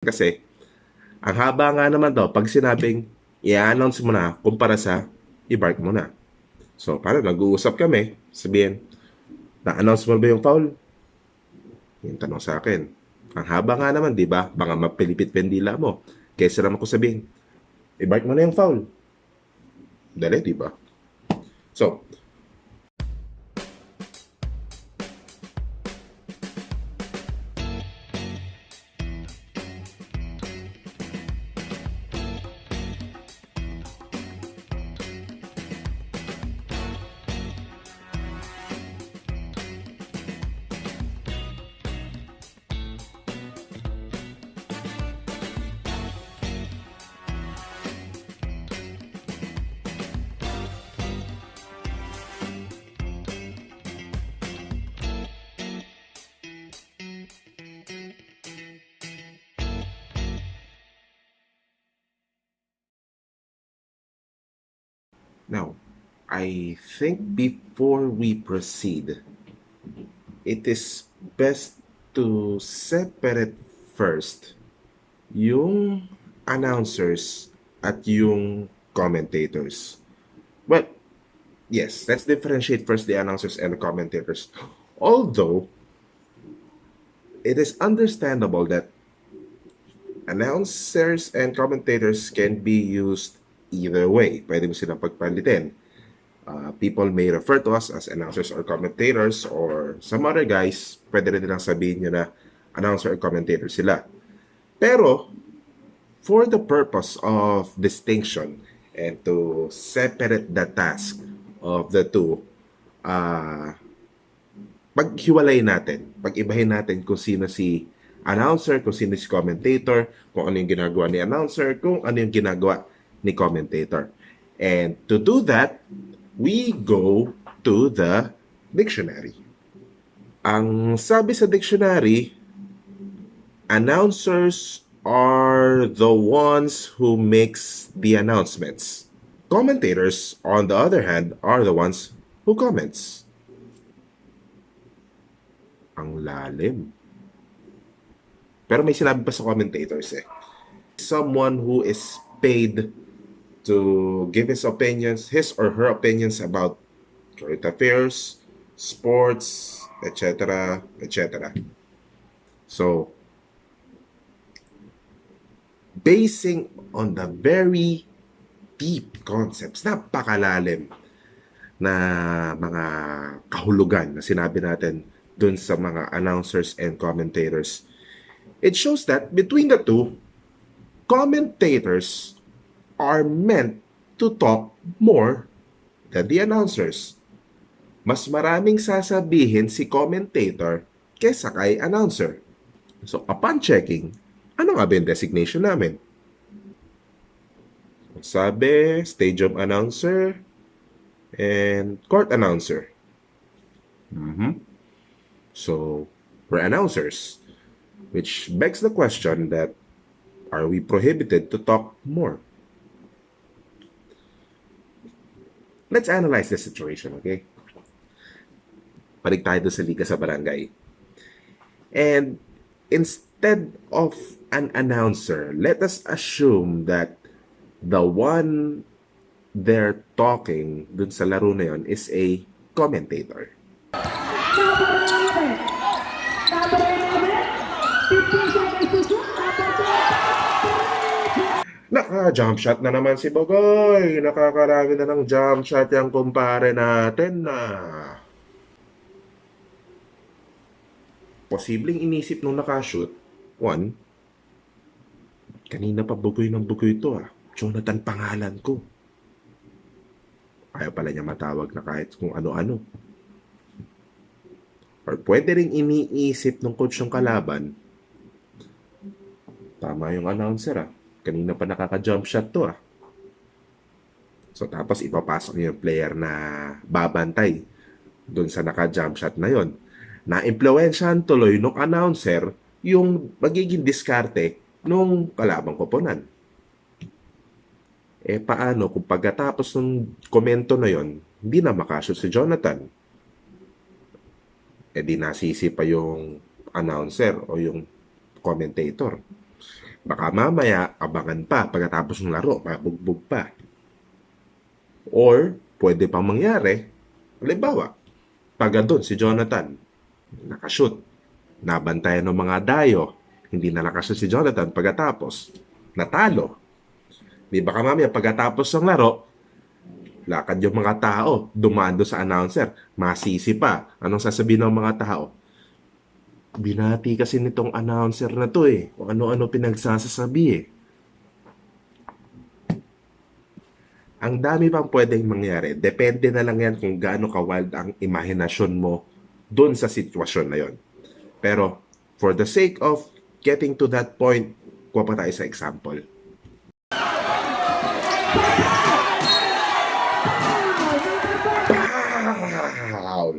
Kasi, ang haba nga naman daw, pag sinabing, i-announce mo na, kumpara sa, i-bark mo na. So, paano, nag-uusap kami, sabihin, na-announce mo ba yung foul? Yung tanong sa akin. Ang haba nga naman, di ba? Baka mapilipit pendila mo. Kesa naman ko sabihin, i-bark mo na yung foul. Dali, di ba? So, now, I think before we proceed, it is best to separate first yung announcers at yung commentators. Well, yes, let's differentiate first the announcers and the commentators. Although, it is understandable that announcers and commentators can be used either way. Pwede mo silang pagpalitin. People may refer to us as announcers or commentators, or some other guys, pwede rin nilang sabihin nyo na announcer or commentator sila. Pero, for the purpose of distinction and to separate the task of the two, paghiwalay natin, pag-ibahin natin kung sino si announcer, kung sino si commentator, kung ano yung ginagawa ni announcer, kung ano yung ginagawa ni commentator. And to do that, we go to the dictionary. Ang sabi sa dictionary, announcers are the ones who makes the announcements. Commentators, on the other hand, are the ones who comments. Ang lalim. Pero may sinabi pa sa commentators eh. Someone who is paid to give his opinions, his or her opinions about current affairs, sports, etc., etc. So, basing on the very deep concepts, napakalalim na mga kahulugan na sinabi natin dun sa mga announcers and commentators, it shows that between the two, commentators are meant to talk more than the announcers. Mas maraming sasabihin si commentator kesa kay announcer. So, upon checking, ano nga ba yung designation namin? Sabi, stadium announcer and court announcer. So, we're announcers, which begs the question that, are we prohibited to talk more? Let's analyze the situation, okay? Balik tayo doon sa liga sa barangay. And instead of an announcer, let us assume that the one they're talking dun sa laro na yun is a commentator. Naka-jump shot na naman si Bogoy. Nakakarami na ng jump shot yung kumpare natin na. Posibleng inisip nung nakashoot, one, kanina pa Bogoy ng Bogoy to Jonathan pangalan ko. Ayaw pala niya matawag na kahit kung ano-ano. Or pwede rin iniisip ng coach yung kalaban, tama yung announcer kanina pa nakaka-jump shot to So tapos ipapasok niyo yung player na babantay dun sa naka-jump shot na yon. Na-impluwensyahan tuloy nung announcer yung magiging diskarte nung kalabang koponan. Paano kung pagkatapos ng komento na yon, hindi na makashoot si Jonathan? Di nasisi pa yung announcer o yung commentator. Baka mamaya, abangan pa pagkatapos ng laro, mabugbog pa. Or, pwede pang mangyari, halimbawa, pagka doon si Jonathan, nakashoot, nabantayan ng mga dayo, hindi na nakashoot si Jonathan pagkatapos, natalo. Di baka mamaya pagkatapos ng laro, lakad yung mga tao, dumaan doon sa announcer, masisi pa. Anong sasabihin ng mga tao? Binati kasi nitong announcer na to eh. Kung ano-ano pinagsasasabi eh. Ang dami pang pwedeng mangyari. Depende na lang yan kung gaano ka-wild ang imahinasyon mo doon sa sitwasyon na yon. Pero, for the sake of getting to that point, kuha pa tayo sa example. Foul!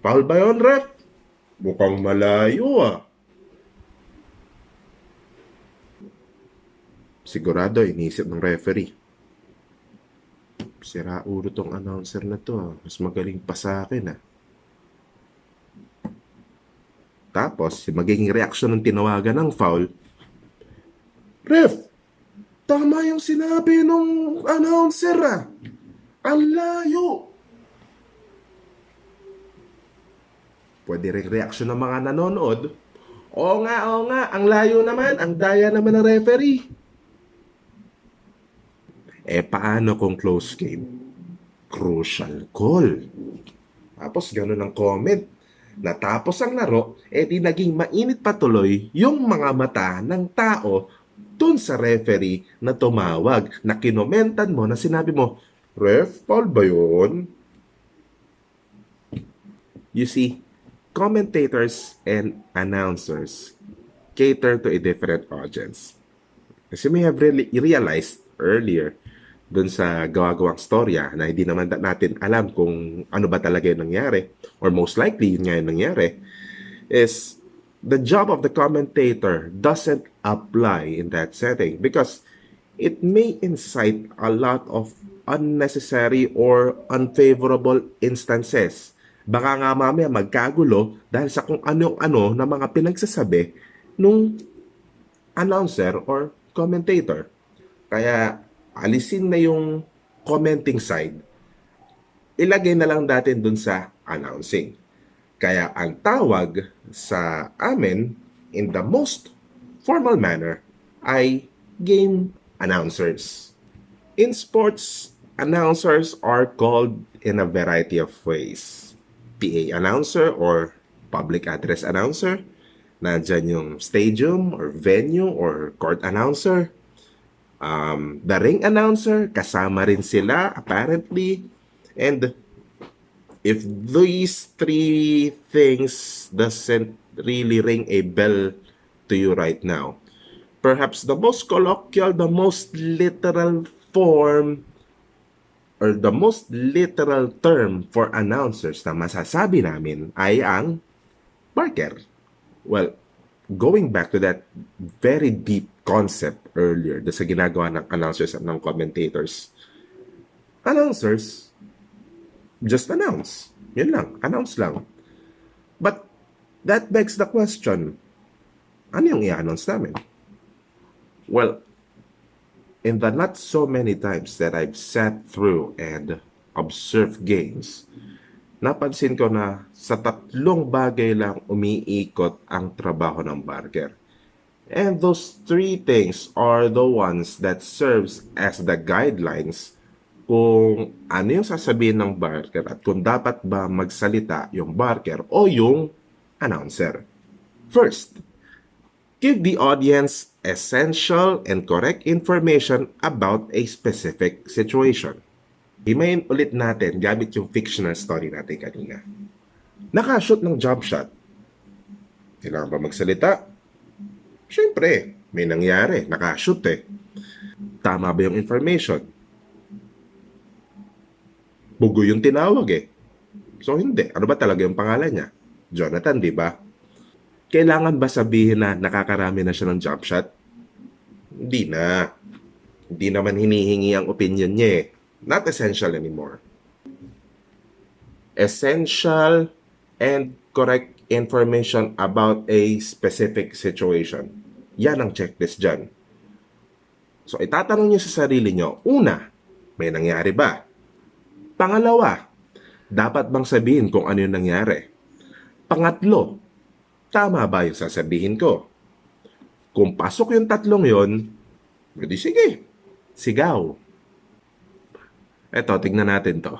Foul ba yun, ref? Mukhang malayo ah. Sigurado, inisip ng referee. Sira ulo tong announcer na to ah. Mas magaling pa sa akin ah. Tapos, yung magiging reaksyon ng tinawagan ng foul, ref, tama yung sinabi nung announcer ah. Ang layo. Pwede rin reaksyon ng mga nanonood. Oo nga, ang layo naman, ang daya naman ng referee. Paano kung close game? Crucial call. Tapos ganun ang comment. Natapos ang laro, di naging mainit patuloy yung mga mata ng tao dun sa referee na tumawag, na kinomentan mo, na sinabi mo, ref, foul ba yun? You see, commentators and announcers cater to a different audience. As you may have realized earlier, dun sa gawa-gawang storya na hindi naman natin alam kung ano ba talaga yung nangyari, or most likely yun nga yung nangyari, is the job of the commentator doesn't apply in that setting because it may incite a lot of unnecessary or unfavorable instances. Baka nga mamaya magkagulo dahil sa kung ano-ano na mga pinagsasabi nung announcer or commentator. Kaya alisin na yung commenting side, ilagay na lang natin dun sa announcing. Kaya ang tawag sa amin in the most formal manner ay game announcers. In sports, announcers are called in a variety of ways. PA announcer or public address announcer. Nandyan yung stadium or venue or court announcer. The ring announcer, kasama rin sila apparently. And if these three things doesn't really ring a bell to you right now, perhaps the most colloquial, the most literal form or the most literal term for announcers na masasabi namin ay ang barker. Well, going back to that very deep concept earlier sa ginagawa ng announcers at ng commentators, announcers just announce. Yun lang, announce lang. But that begs the question, ano yung i-announce namin? Well, in the not so many times that I've sat through and observed games, napansin ko na sa tatlong bagay lang umiikot ang trabaho ng barker. And those three things are the ones that serves as the guidelines kung ano yung sasabihin ng barker at kung dapat ba magsalita yung barker o yung announcer. First, give the audience essential and correct information about a specific situation. Himayin ulit natin gamit yung fictional story natin kanina. Nakashoot ng jump shot. Kailangan ba magsalita? Siyempre, may nangyari. Nakashoot eh. Tama ba yung information? Bugo yung tinawag eh. So hindi. Ano ba talaga yung pangalan niya? Jonathan, di ba? Kailangan ba sabihin na nakakarami na siya ng jump shot? Hindi na. Hindi naman hinihingi ang opinion niya eh. Not essential anymore. Essential and correct information about a specific situation. Yan ang checklist dyan. So, itatanong nyo sa sarili nyo, una, may nangyari ba? Pangalawa, dapat bang sabihin kung ano yung nangyari? Pangatlo, tama ba yung sasabihin ko? Kung pasok yung tatlong yon, edi sige, sigaw. Eto, tignan natin to.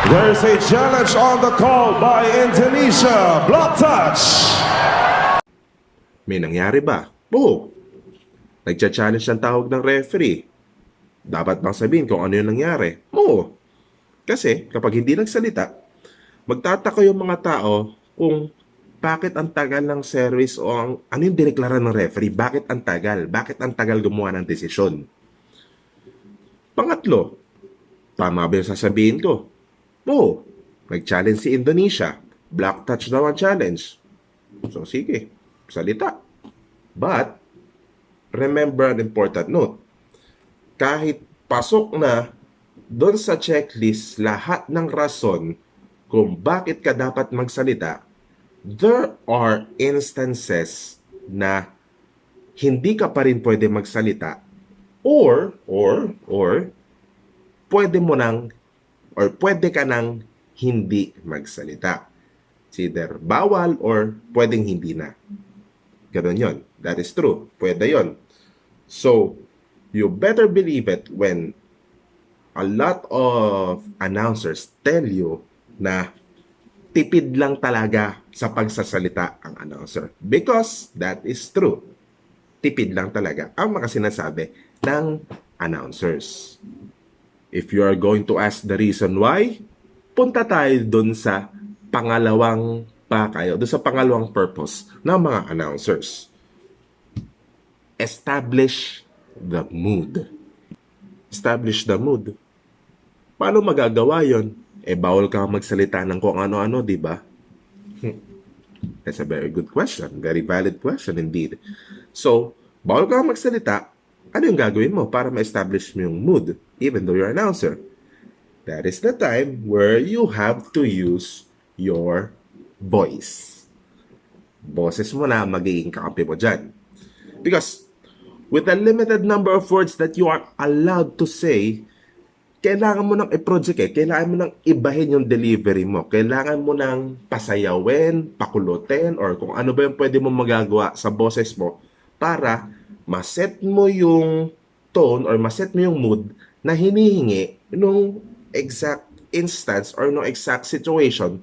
There's a challenge on the call by Indonesia. Block touch. May nangyari ba? Oo. Nagcha-challenge ang tawag ng referee. Dapat bang sabihin kung ano yung nangyari? Oo. Kasi kapag hindi nagsalita, magtataka yung mga tao kung bakit ang tagal ng service o ano yung dineklara ng referee. Bakit ang tagal? Bakit ang tagal gumawa ng desisyon? Pangatlo, tama ba yung sasabihin ko? Oo. Nag-challenge si Indonesia. Block touch daw ang challenge. So sige, salita. But, remember an important note. Kahit pasok na doon sa checklist lahat ng rason kung bakit ka dapat magsalita, there are instances na hindi ka pa rin pwede magsalita or pwede mo nang or pwede ka nang hindi magsalita. It's either bawal or pwedeng hindi na. Ganun yun. That is true. Pwede yun. So, you better believe it when a lot of announcers tell you na tipid lang talaga sa pagsasalita ang announcer. Because that is true. Tipid lang talaga ang mga sinasabi ng announcers. If you are going to ask the reason why, punta tayo dun sa pangalawang doon sa pangalawang purpose ng mga announcers. Establish the mood. Establish the mood. Paano magagawa yon? Bawal kang magsalita ng kung ano-ano, di ba? That's a very good question. Very valid question indeed. So, bawal kang magsalita. Ano yung gagawin mo para ma-establish mo yung mood, even though you're an announcer? That is the time where you have to use your voice. Boses mo na magiging kakampi mo dyan. Because with the limited number of words that you are allowed to say, kailangan mo nang i-project kailangan mo nang ibahin yung delivery mo. Kailangan mo nang pasayawin, pakulutin, or kung ano ba yung pwede mo magagawa sa boses mo para maset mo yung tone or maset mo yung mood na hinihingi nung exact instance or nung exact situation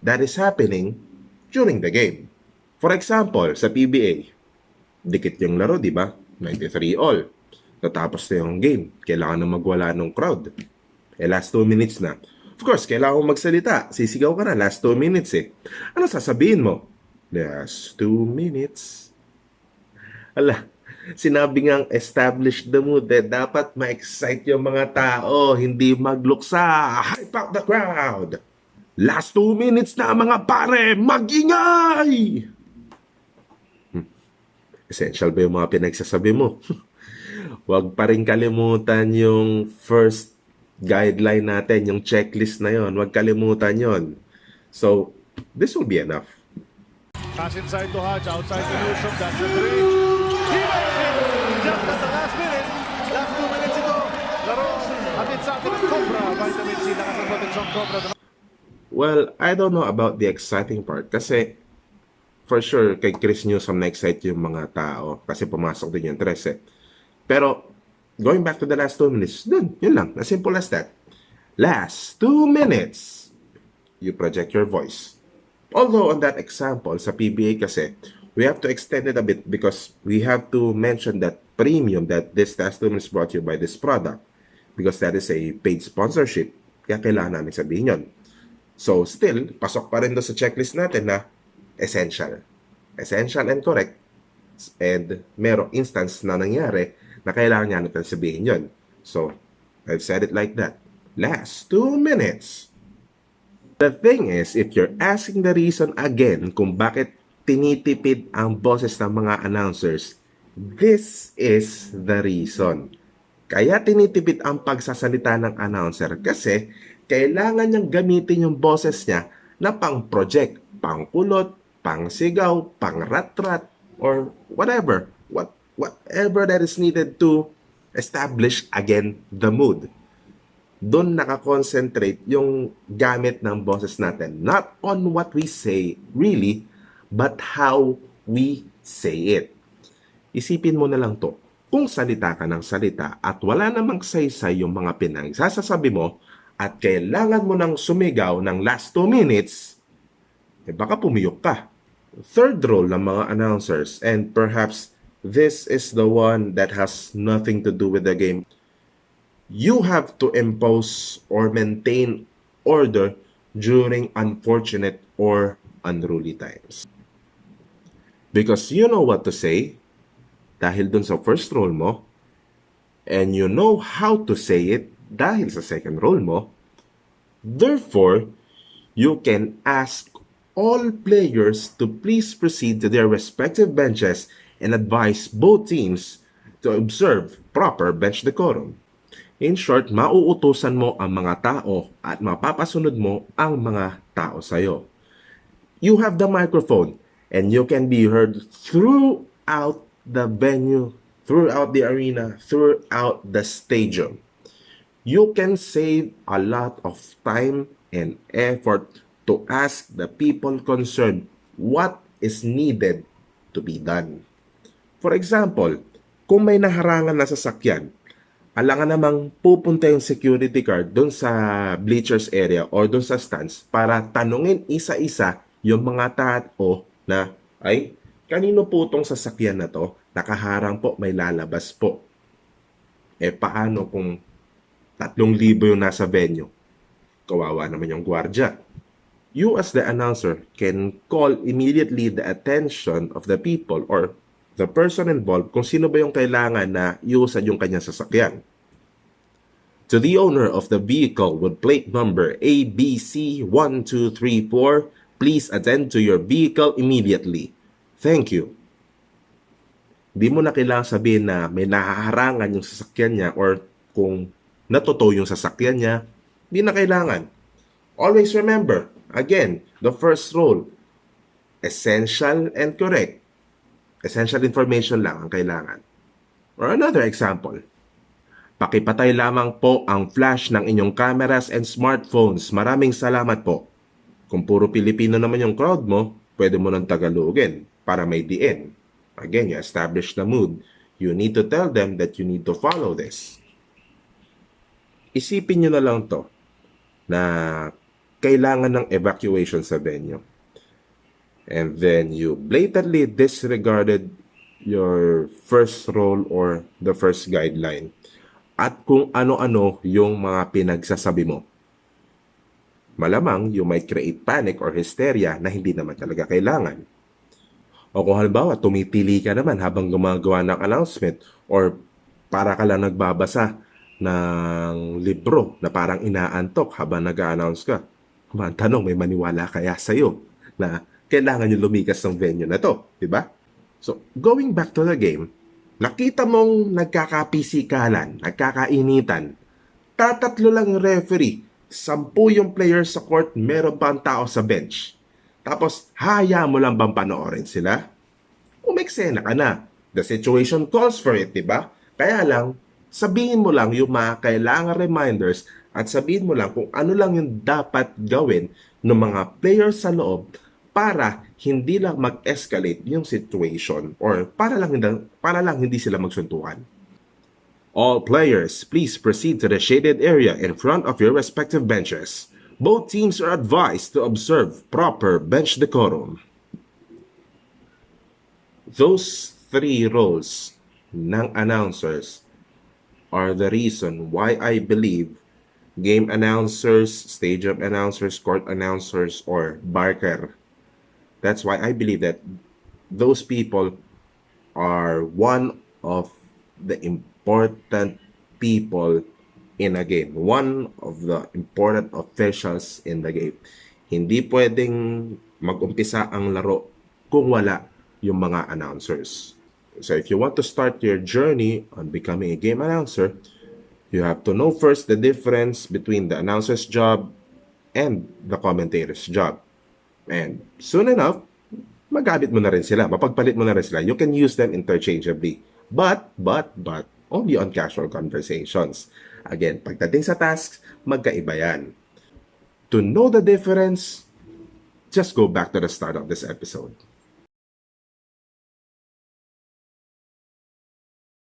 that is happening during the game. For example, sa PBA, dikit yung laro, di ba? 93 all. Natapos na yung game. Kailangan na magwala ng crowd. Last 2 minutes na. Of course, kailangan mo magsalita. Sisigaw ka na, last 2 minutes Ano sasabihin mo? Last 2 minutes. Ala, sinabi ngang establish the mood. Dapat ma-excite yung mga tao, hindi magluksa. Hype out the crowd. Last 2 minutes na mga pare, mag-ingay! Essential ba yung mga pinagsasabi mo? Huwag pa rin kalimutan yung first guideline natin, yung checklist na yon. Huwag kalimutan yon. So, this will be enough. Pass inside to Hodge, outside to Newsom, that's the three. He makes it! Just at the last minute. Last 2 minutes ito. Laro, atid sa atin ng Cobra. Vitamin C, lakas ang protection Cobra. Well, I don't know about the exciting part kasi for sure kay Chris Newsom na-excite yung mga tao kasi pumasok din yung 13. Pero going back to the last 2 minutes, dun, yun lang. As simple as that. Last 2 minutes, you project your voice. Although on that example, sa PBA kasi, we have to extend it a bit because we have to mention that premium that this last 2 minutes brought to you by this product because that is a paid sponsorship. Kaya kailangan namin sabihin yun. So still, pasok pa rin doon sa checklist natin na essential. Essential and correct. And merong instance na nangyari na kailangan niya natin sabihin yun. So, I've said it like that. Last 2 minutes. The thing is, if you're asking the reason again kung bakit tinitipid ang boses ng mga announcers, This is the reason. Kaya tinitipid ang pagsasalita ng announcer kasi kailangan niyang gamitin yung boses niya na pang-project, pang-kulot, pang-sigaw, pang-rat-rat, or whatever. Whatever that is needed to establish again the mood. Doon nakakonsentrate yung gamit ng boses natin. Not on what we say really, but how we say it. Isipin mo na lang to. Kung salita ka ng salita at wala namang saysay yung mga pinagsasasabi mo at kailangan mo nang sumigaw ng last 2 minutes, baka pumiyok ka. Third role ng mga announcers, and perhaps this is the one that has nothing to do with the game. You have to impose or maintain order during unfortunate or unruly times. Because you know what to say, dahil dun sa first role mo, and you know how to say it dahil sa second role mo, therefore, you can ask all players to please proceed to their respective benches and advise both teams to observe proper bench decorum. In short, mauutusan mo ang mga tao at mapapasunod mo ang mga tao sa'yo. You have the microphone and you can be heard throughout the venue, throughout the arena, throughout the stadium. You can save a lot of time and effort to ask the people concerned what is needed to be done. For example, kung may naharangan na sasakyan, alangan namang pupunta yung security guard doon sa bleachers area or doon sa stands para tanungin isa-isa yung mga tao na, ay, kanino po itong sasakyan na to? Nakaharang po, may lalabas po. Paano kung 3,000 yung nasa venue? Kawawa naman yung gwardya. You as the announcer can call immediately the attention of the people or the person involved kung sino ba yung kailangan na iusad yung kanyang sasakyan. To the owner of the vehicle with plate number ABC1234, please attend to your vehicle immediately. Thank you. Di mo na kailangan sabihin na may nahaharangan yung sasakyan niya or kung natuto yung sasakyan niya. Di na kailangan. Always remember, again, the first rule, essential and correct. Essential information lang ang kailangan. Or another example, pakipatay lamang po ang flash ng inyong cameras and smartphones. Maraming salamat po. Kung puro Pilipino naman yung crowd mo, pwede mo nang Tagalogin para may diin. Again, you establish the mood. You need to tell them that you need to follow this. Isipin nyo na lang to na kailangan ng evacuation sa venue. And then you blatantly disregarded your first role or the first guideline. At kung ano-ano yung mga pinagsasabi mo. Malamang you might create panic or hysteria na hindi naman talaga kailangan. O kung halimbawa, tumitili ka naman habang gumagawa ng announcement or para ka lang nagbabasa ng libro na parang inaantok habang nag-a-announce ka. Ang tanong, may maniwala kaya sa'yo na kailangan yung lumikas ng venue na to, di ba? So, going back to the game, nakita mong nagkakapisikalan, nagkakainitan, tatatlo lang yung referee, 10 yung players sa court, meron pa ang tao sa bench. Tapos, haya mo lang bang panoorin sila? Umeksena ka na. The situation calls for it, diba? Kaya lang, sabihin mo lang yung mga kailangan reminders at sabihin mo lang kung ano lang yung dapat gawin ng mga players sa loob para hindi lang mag-escalate yung situation or para lang hindi sila magsuntukan. All players, please proceed to the shaded area in front of your respective benches. Both teams are advised to observe proper bench decorum. Those 3 roles ng announcers are the reason why I believe game announcers, stadium announcers, court announcers, or barker. That's why I believe that those people are one of the important people in a game. One of the important officials in the game. Hindi pwedeng mag-umpisa ang laro kung wala yung mga announcers. So if you want to start your journey on becoming a game announcer, you have to know first the difference between the announcer's job and the commentator's job. And soon enough, magamit mo na rin sila, mapagpalit mo na rin sila. You can use them interchangeably. But, only on casual conversations. Again, pagdating sa tasks, magkaiba yan. To know the difference, just go back to the start of this episode.